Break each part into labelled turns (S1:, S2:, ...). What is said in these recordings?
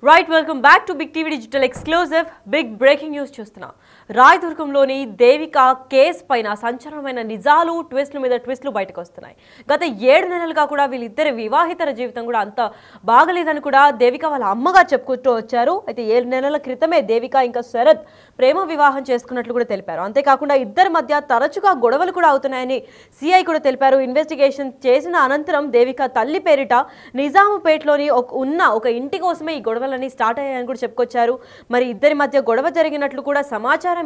S1: Right, welcome back to Big TV Digital Exclusive. Big breaking news చూస్తున్నా. రాయదుర్గంలోని Devika case పైన సంచలనమైన నిజాలు ట్విస్ట్ల మీద ట్విస్ట్లు బయటకు వస్తున్నాయి. గత 7 నెలలుగా కూడా వీళ్ళిద్దరి వివాహితర జీవితం కూడా అంత బాగలేదని కూడా దేవిక వాళ్ళ అమ్మగా చెప్పుకుంటూ వచ్చారు. అయితే 7 నెలల క్రితమే దేవిక ఇంకా శరత్ ప్రేమ వివాహం చేసుకున్నట్లు కూడా తెలిపారు. అంతేకాకుండా ఇద్దరి మధ్య తరచుగా గొడవలు కూడా అవుతున్నాయని సిఐ కూడా తెలిపారు. ఇన్వెస్టిగేషన్ చేసిన అనంతరం దేవిక తల్లి పేరిట నిజాముపేటలోని ఒక ఇంటి కోసమే ఈ గొడవ స్టార్ట్ అయ్యాయని కూడా చెప్పుకొచ్చారు. మరి ఇద్దరి మధ్య గొడవ జరిగినట్లు కూడా సమాచారం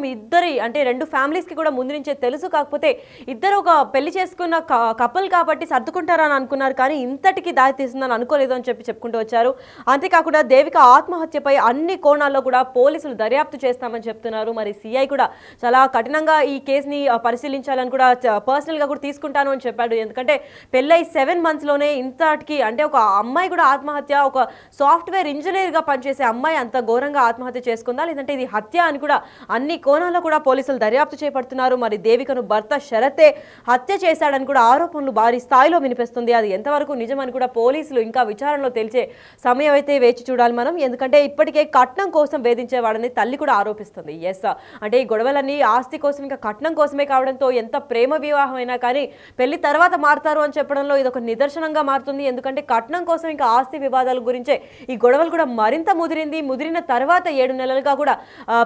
S1: అంటే రెండు ఫ్యామిలీస్ కి కూడా ముందు నుంచే తెలుసు. కాకపోతే ఇద్దరు ఒక పెళ్లి చేసుకున్న కపుల్ కాబట్టి సర్దుకుంటారని అనుకున్నారు, కానీ ఇంతటికి దారి తీస్తుందని అనుకోలేదు అని చెప్పుకుంటూ వచ్చారు. అంతేకాకుండా దేవిక ఆత్మహత్యపై అన్ని కోణాల్లో కూడా పోలీసులు దర్యాప్తు చేస్తామని చెప్తున్నారు. మరి సిఐ కూడా చాలా కఠినంగా ఈ కేసుని పరిశీలించాలని కూడా పర్సనల్ గా కూడా తీసుకుంటాను అని చెప్పాడు. ఎందుకంటే పెళ్ళై 7 months లోనే ఇంతటికి అంటే ఒక అమ్మాయి కూడా ఆత్మహత్య, ఒక సాఫ్ట్వేర్ ఇంజనీర్ గా పనిచేసే అమ్మాయి అంత ఘోరంగా ఆత్మహత్య చేసుకుందా లేదంటే ఇది హత్య అని కూడా అన్ని కోణాల్లో కూడా పోలీసులు దర్యాప్తు చేపడుతున్నారు. మరి దేవికను భర్త శరతే హత్య చేశాడని కూడా ఆరోపణలు భారీ స్థాయిలో వినిపిస్తుంది. అది ఎంతవరకు నిజమని కూడా పోలీసులు ఇంకా విచారణలో తేల్చే సమయం అయితే వేచి చూడాలి మనం. ఎందుకంటే ఇప్పటికే కట్నం కోసం వేధించేవాడని తల్లి కూడా ఆరోపిస్తుంది. ఎస్, అంటే ఈ గొడవలన్నీ ఆస్తి కోసం ఇంకా కట్నం కోసమే కావడంతో ఎంత ప్రేమ వివాహం అయినా కానీ పెళ్లి తర్వాత మారుతారు అని చెప్పడంలో ఇది ఒక నిదర్శనంగా మారుతుంది. ఎందుకంటే కట్నం కోసం ఇంకా ఆస్తి వివాదాల గురించే ఈ గొడవలు కూడా మరింత ముదిరిన తర్వాత 7 నెలలుగా కూడా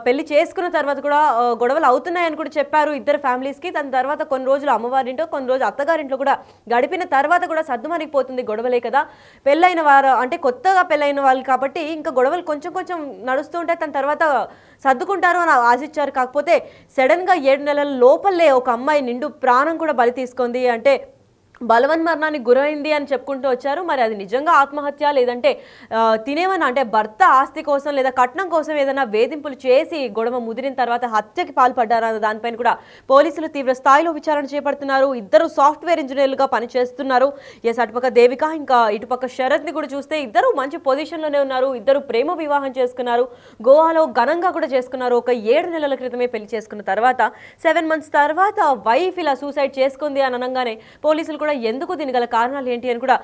S1: పెళ్లి చేసుకున్న తర్వాత కూడా గొడవలు అవుతున్నాయని కూడా చెప్పారు ఇద్దరు ఫ్యామిలీస్ కి. దాని తర్వాత కొన్ని రోజులు అమ్మవారింటో కొన్ని రోజులు అత్తగారింట్లో కూడా గడిపిన తర్వాత కూడా సర్దుమణిగిపోతుంది. గొడవలే కదా, పెళ్ళైన వారు అంటే కొత్తగా పెళ్ళైన వాళ్ళు కాబట్టి ఇంకా గొడవలు కొంచెం నడుస్తూ ఉంటాయి. దాని తర్వాత సర్దుకుంటారు అని ఆశించారు. కాకపోతే సడన్ గా 7 నెలల లోపలే ఒక అమ్మాయి నిండు ప్రాణం కూడా బలి తీసుకుంది, అంటే బలవన్మరణానికి గురైంది అని చెప్పుకుంటూ వచ్చారు. మరి అది నిజంగా ఆత్మహత్య లేదంటే తినేమన్నా అంటే భర్త ఆస్తి కోసం లేదా కట్నం కోసం ఏదైనా వేధింపులు చేసి గొడవ ముదిరిన తర్వాత హత్యకి పాల్పడ్డారా అన్న దానిపైన కూడా పోలీసులు తీవ్ర స్థాయిలో విచారణ చేపడుతున్నారు. ఇద్దరు సాఫ్ట్వేర్ ఇంజనీర్లుగా పనిచేస్తున్నారు. ఎస్, అటుపక్క దేవిక ఇంకా ఇటుపక్క శరత్ ని కూడా చూస్తే ఇద్దరు మంచి పొజిషన్లోనే ఉన్నారు. ఇద్దరు ప్రేమ వివాహం చేసుకున్నారు, గోవాలో ఘనంగా కూడా చేసుకున్నారు. ఒక 7 నెలల క్రితమే పెళ్లి చేసుకున్న తర్వాత 7 months తర్వాత వైఫ్ ఇలా సూసైడ్ చేసుకుంది అని అనగానే పోలీసులు ఎందుకు దీని గల కారణాలు ఏంటి అని కూడా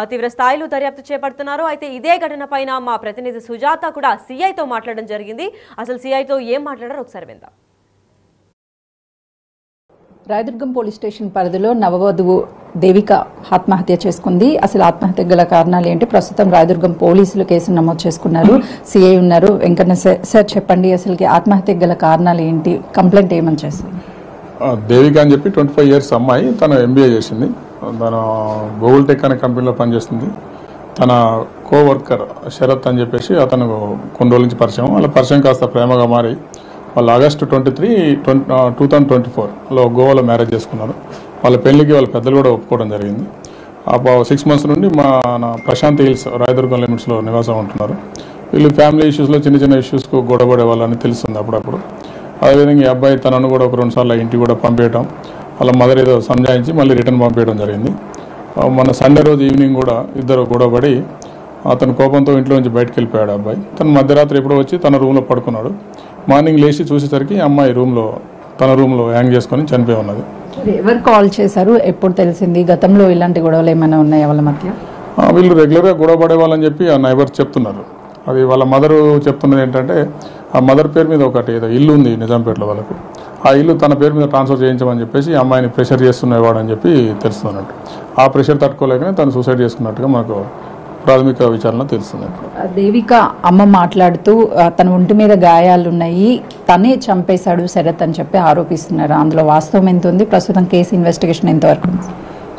S1: తీవ్ర స్థాయిలో దర్యాప్తు చేపడుతున్నారు. అయితే ఇదే ఘటన పైన మా ప్రతినిధి సుజాత కూడా సిఐతో మాట్లాడడం జరిగింది. అసలు సిఐతో ఏం మాట్లాడారో ఒకసారి విందాం.
S2: రాయదుర్గం పోలీస్ స్టేషన్ పరిధిలో నవవధువు దేవిక ఆత్మహత్య చేసుకుంది. అసలు ఆత్మహత్య గల కారణాలు ఏంటి? ప్రస్తుతం రాయదుర్గం పోలీసులు కేసు నమోదు చేసుకున్నారు. సిఐ ఉన్నారు, వెంకన్న సార్ చెప్పండి, అసలు ఆత్మహత్య గల కారణాలు ఏంటి? కంప్లైంట్ ఏమని చేస్తుంది?
S3: దేవిక అని చెప్పి 25 years అమ్మాయి, తను MBA చేసింది. తన గూగుల్ టెక్ అనే కంపెనీలో పనిచేస్తుంది. తన కోవర్కర్ శరత్ అని చెప్పేసి అతను కొన్ని రోజుల నుంచి పరిచయం, వాళ్ళ పరిచయం కాస్త ప్రేమగా మారి వాళ్ళు August 23, 2024లో గోవాలో మ్యారేజ్ చేసుకున్నారు. వాళ్ళ పెళ్లికి వాళ్ళ పెద్దలు కూడా ఒప్పుకోవడం జరిగింది. 6 months నుండి మన ప్రశాంత్ హిల్స్ రాయదుర్గం లిమిట్స్లో నివాసం ఉంటున్నారు. వీళ్ళు ఫ్యామిలీ ఇష్యూస్లో చిన్న ఇష్యూస్కు గొడవపడే వాళ్ళని తెలుస్తుంది అప్పుడప్పుడు. అదేవిధంగా ఈ అబ్బాయి తనను కూడా ఒక 2 సార్లు ఇంటికి కూడా పంపించడం, వాళ్ళ మదర్ ఏదో సంజాయించి మళ్ళీ రిటర్న్ పంపించడం జరిగింది. మన సండే రోజు ఈవినింగ్ కూడా ఇద్దరు గొడవపడి అతను కోపంతో ఇంట్లో నుంచి బయటకు వెళ్ళిపోయాడు అబ్బాయి. తను మధ్యరాత్రి ఎప్పుడో వచ్చి తన రూమ్లో పడుకున్నాడు. మార్నింగ్ లేచి చూసేసరికి అమ్మాయి తన రూమ్లో హ్యాంగ్ చేసుకొని చనిపోయి ఉన్నది.
S2: ఎవరు కాల్ చేశారు? ఎప్పుడు తెలిసింది? గతంలో ఇలాంటి గొడవలు ఏమైనా ఉన్నాయా వాళ్ళ మధ్య?
S3: వీళ్ళు రెగ్యులర్గా గొడవ పడేవాళ్ళని చెప్పి ఆ నైబర్స్ చెప్తున్నారు. అది వాళ్ళ మదరు చెప్తున్నది ఏంటంటే, ఆ మదర్ పేరు మీద ఒకటి ఏదో ఇల్లు ఉంది నిజాంపేటలో వాళ్ళకు, ఆ ఇల్లు తన పేరు మీద ట్రాన్స్ఫర్ చేయించమని చెప్పేసి అమ్మాయిని ప్రెషర్ చేస్తున్నవాడు అని చెప్పి తెలుస్తున్నట్టు. ఆ ప్రెషర్ తట్టుకోలేకనే తను సూసైడ్ చేసుకున్నట్టుగా మనకు ప్రాథమిక విచారణ తెలుస్తుంది.
S2: దేవిక అమ్మ మాట్లాడుతూ తన ఒంటి మీద గాయాలు ఉన్నాయి, తనే చంపేశాడు శరత్ అని చెప్పి ఆరోపిస్తున్నారు. అందులో వాస్తవం ఎంత ఉంది? ప్రస్తుతం కేసు ఇన్వెస్టిగేషన్ ఎంతవరకు?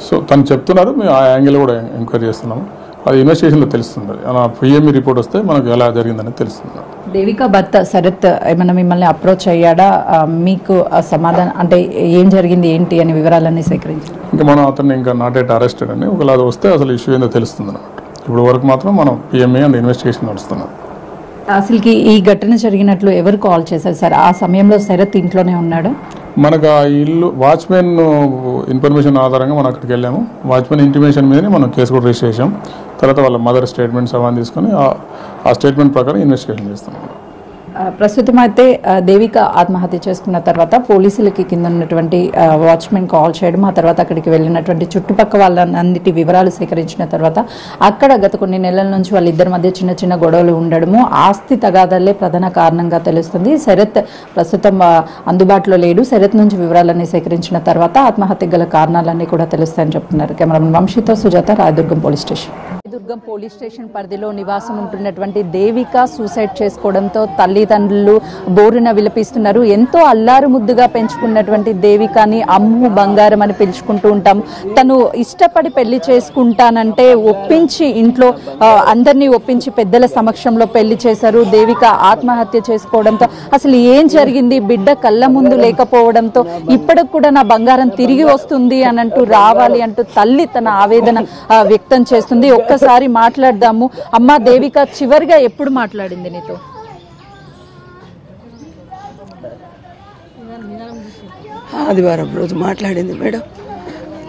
S3: సో తను చెప్తున్నారు, మేము ఆ యాంగిల్ కూడా ఎంక్వైరీ చేస్తున్నాము. అది ఇన్వెస్టిగేషన్లో తెలుస్తుంది. అలా PME రిపోర్ట్ వస్తే మనకు ఎలా జరిగిందని తెలుస్తుంది.
S2: దేవిక భర్త శరత్ ఏమన్నా మిమ్మల్ని అప్రోచ్ అయ్యాడా? మీకు సమాధానం అంటే ఏం జరిగింది ఏంటి అని వివరాలన్నీ సేకరించారు?
S3: ఇంకా మనం అతన్ని ఇంకా నాట్ ఎట్ అరెస్టెడ్ అని ఒకవేళ అది వస్తే అసలు ఇష్యూ ఏందో తెలుస్తుంది అన్నమాట. ఇప్పుడు వరకు మాత్రం మనం PME అండ్ ఇన్వెస్టిగేషన్ నడుస్తున్నాం.
S2: అసలుకి ఈ ఘటన జరిగినట్లు ఎవరు కాల్ చేశారు సార్? ఆ సమయంలో శరత్ ఇంట్లోనే ఉన్నాడా?
S3: మనకు ఆ ఇల్లు వాచ్మెన్ ఇన్ఫర్మేషన్ ఆధారంగా మనం అక్కడికి వెళ్ళాము. వాచ్మెన్ ఇంటిమేషన్ మీదనే మనం కేసు కూడా రిజిస్టర్ చేసాం. తర్వాత వాళ్ళ మదర్ స్టేట్మెంట్స్ అవన్నీ తీసుకొని ఆ స్టేట్మెంట్ ప్రకారం ఇన్వెస్టిగేషన్ చేస్తున్నాం.
S2: ప్రస్తుతం అయితే దేవిక ఆత్మహత్య చేసుకున్న తర్వాత పోలీసులకి కింద ఉన్నటువంటి వాచ్మెన్ కాల్ చేయడం, ఆ తర్వాత అక్కడికి వెళ్ళినటువంటి చుట్టుపక్కల వాళ్ళన్నిటి వివరాలు సేకరించిన తర్వాత అక్కడ గత కొన్ని నెలల నుంచి వాళ్ళిద్దరి మధ్య చిన్న చిన్న గొడవలు ఉండడము, ఆస్తి తగాదాలే ప్రధాన కారణంగా తెలుస్తుంది. శరత్ ప్రస్తుతం అందుబాటులో లేడు. శరత్ నుంచి వివరాలన్నీ సేకరించిన తర్వాత ఆత్మహత్య గల కారణాలన్నీ కూడా తెలుస్తాయని చెప్తున్నారు. కెమెరామెన్ వంశీతో Sujatha, Rayadurgam police station. Rayadurgam police station పరిధిలో నివాసం ఉంటున్నటువంటి దేవిక సూసైడ్ చేసుకోవడంతో తల్లిదండ్రులు బోరున విలపిస్తున్నారు. ఎంతో అల్లారు ముద్దుగా పెంచుకున్నటువంటి దేవికని అమ్ము బంగారం అని పిలుచుకుంటూ ఉంటాం. తను ఇష్టపడి పెళ్లి చేసుకుంటానంటే ఒప్పించి ఇంట్లో అందరినీ ఒప్పించి పెద్దల సమక్షంలో పెళ్లి చేశారు. దేవిక ఆత్మహత్య చేసుకోవడంతో అసలు ఏం జరిగింది, బిడ్డ కళ్ళ ముందు లేకపోవడంతో ఇప్పటికి కూడా నా బంగారం తిరిగి వస్తుంది అని అంటూ రావాలి అంటూ తల్లి తన ఆవేదన వ్యక్తం చేస్తుంది. ఒక్కసారి మాట్లాడదాము. అమ్మ దేవిక చివరిగా ఎప్పుడు మాట్లాడింది నీతో?
S4: ఆదివారం రోజు మాట్లాడింది మేడం.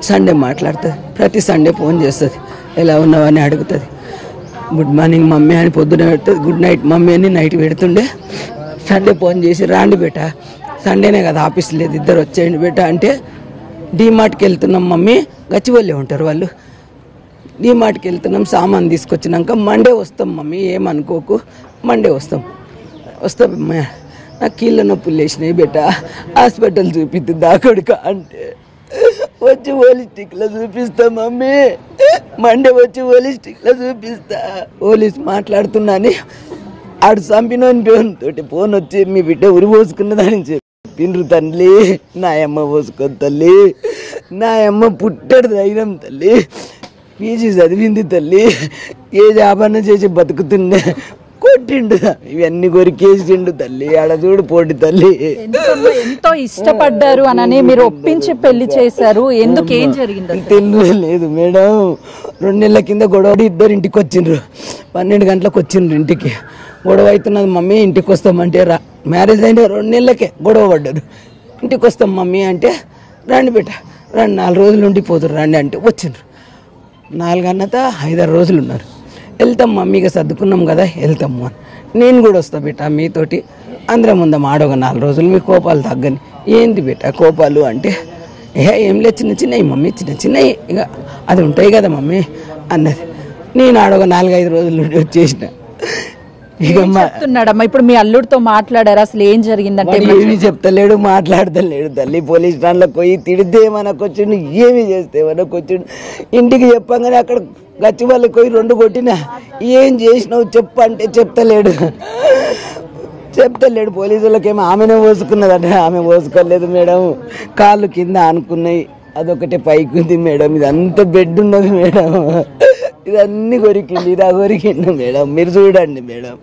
S4: సండే మాట్లాడుతుంది, ప్రతి సండే ఫోన్ చేస్తుంది, ఎలా ఉన్నావని అడుగుతుంది. గుడ్ మార్నింగ్ మమ్మీ అని పొద్దున పెడుతుంది, గుడ్ నైట్ మమ్మీ అని నైట్ పెడుతుండే. సండే ఫోన్ చేసి రాండి బేట, సండేనే కదా ఆఫీస్ లేదు, ఇద్దరు వచ్చేయండి బేట అంటే డీమార్ట్కి వెళ్తున్నాం మమ్మీ, గచ్చిబౌలి ఉంటారు వాళ్ళు, డీమార్ట్కి వెళ్తున్నాం సామాన్ తీసుకొచ్చినాక మండే వస్తాం మమ్మీ, ఏమనుకోకు మండే వస్తాం నాకు కీళ్ళ నొప్పులు లేచినాయి బేట, హాస్పిటల్ చూపిద్దా కొడుక అంటే వచ్చి హోలిస్టిక్లో చూపిస్తా మమ్మీ, మండే వచ్చి హోలిస్టిక్లో చూపిస్తా. పోలీస్ మాట్లాడుతున్నాని ఆడు చంపినోని పేరుతోటి ఫోన్ వచ్చి మీ బిడ్డ ఉరి పోసుకున్నదని చెప్పిండ్రు తల్లి. నా అమ్మ పోసుకొని తల్లి, నా అమ్మ పుట్టడు ధైర్యం తల్లి, పీజీ చదివింది తల్లి, ఏ జాబన్న చేసి బతుకుతుండే, కొట్టిండు ఇవన్నీ కొరికేసిండు తల్లి, ఆడ చూడు పోటీ తల్లి.
S2: ఎంతో ఇష్టపడ్డారు అని మీరు ఒప్పించి పెళ్లి చేశారు, ఎందుకు ఏం జరిగింది
S4: తెలియలేదు మేడం. 2 నెలల కింద గొడవ, ఇద్దరు ఇంటికి వచ్చిండ్రు, 12 గంటలకు వచ్చిండ్రు ఇంటికి. గొడవ అవుతున్నది మమ్మీ ఇంటికి వస్తామంటే మ్యారేజ్ అయిన 2 నెలలకే గొడవ పడ్డారు. ఇంటికి వస్తాం మమ్మీ అంటే రండి బేట రండి 4 రోజులు ఉండిపోతారు రండి అంటే వచ్చిండ్రు. 4 అన్నత 5-6 రోజులు ఉన్నారు. వెళ్తాం మమ్మీగా సర్దుకున్నాం కదా వెళ్తాము అని, నేను కూడా వస్తా బేట మీతోటి అందరం ఉందాం ఆడొక 4 రోజులు, మీ కోపాలు తగ్గని. ఏంటి బేట కోపాలు అంటే ఏం లేదు చిన్న చిన్నవి మమ్మీ, చిన్న చిన్నవి ఇక అది ఉంటాయి కదా మమ్మీ అన్నది. నేను ఆడొక 4-5 రోజులు వచ్చేసిన. ఇక
S2: చెప్తున్నాడమ్మా ఇప్పుడు మీ అల్లుడితో మాట్లాడారు, అసలు ఏం జరిగిందంటే
S4: ఏమి చెప్తలేడు, మాట్లాడతలేడు తల్లి. పోలీస్ స్టేషన్లోకి పోయి తిడితే మనకు వచ్చిండు, ఏమి చేస్తే మనకు వచ్చిండు. ఇంటికి చెప్పంగానే అక్కడ గచ్చిబౌలికి పోయి 2 కొట్టినా, ఏం చేసినావు చెప్పంటే చెప్తలేడు. పోలీసులకేమో ఆమెనే పోసుకున్నదంట, ఆమె పోసుకోలేదు మేడం, కాళ్ళు కింద ఆనుకున్నాయి, అదొకటే పైకి ఉంది మేడం, ఇదంతా బెడ్ ఉన్నది మేడం, ఇదన్నీ కొరికింది, ఇది కొరికిండు మేడం, మీరు చూడండి మేడం.